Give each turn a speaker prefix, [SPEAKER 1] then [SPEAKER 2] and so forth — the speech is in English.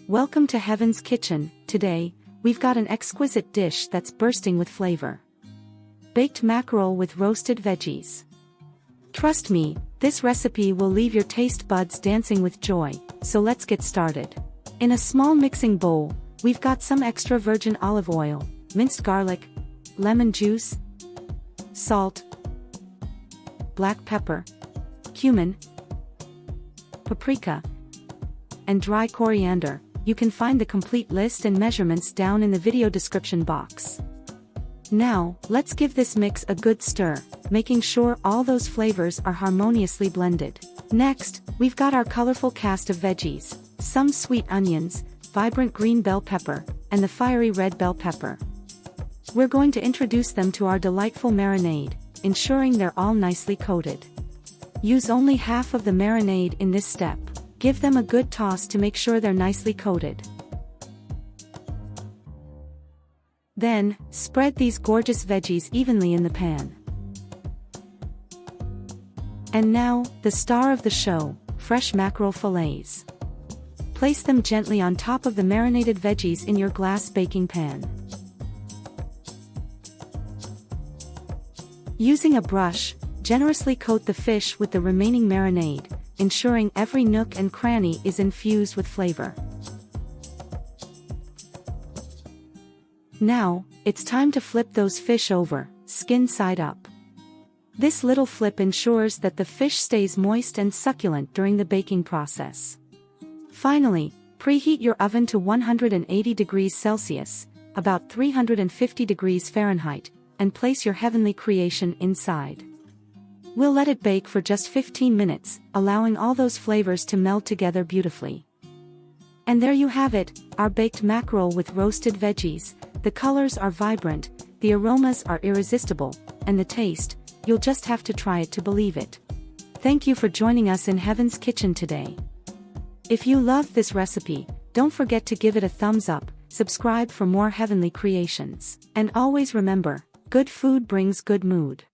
[SPEAKER 1] Welcome to Heaven's Kitchen. Today, we've got an exquisite dish that's bursting with flavor. Baked mackerel with roasted veggies. Trust me, this recipe will leave your taste buds dancing with joy, so let's get started. In a small mixing bowl, we've got some extra virgin olive oil, minced garlic, lemon juice, salt, black pepper, cumin, paprika, and dry coriander. You can find the complete list and measurements down in the video description box. Now, let's give this mix a good stir, making sure all those flavors are harmoniously blended. Next, we've got our colorful cast of veggies, some sweet onions, vibrant green bell pepper, and the fiery red bell pepper. We're going to introduce them to our delightful marinade, ensuring they're all nicely coated. Use only half of the marinade in this step. Give them a good toss to make sure they're nicely coated. Then, spread these gorgeous veggies evenly in the pan. And now, the star of the show, fresh mackerel fillets. Place them gently on top of the marinated veggies in your glass baking pan. Using a brush, generously coat the fish with the remaining marinade, ensuring every nook and cranny is infused with flavor. Now, it's time to flip those fish over, skin side up. This little flip ensures that the fish stays moist and succulent during the baking process. Finally, preheat your oven to 180 degrees Celsius, about 350 degrees Fahrenheit, and place your heavenly creation inside. We'll let it bake for just 15 minutes, allowing all those flavors to meld together beautifully. And there you have it, our baked mackerel with roasted veggies. The colors are vibrant, the aromas are irresistible, and the taste, you'll just have to try it to believe it. Thank you for joining us in Heaven's Kitchen today. If you loved this recipe, don't forget to give it a thumbs up, subscribe for more heavenly creations, and always remember, good food brings good mood.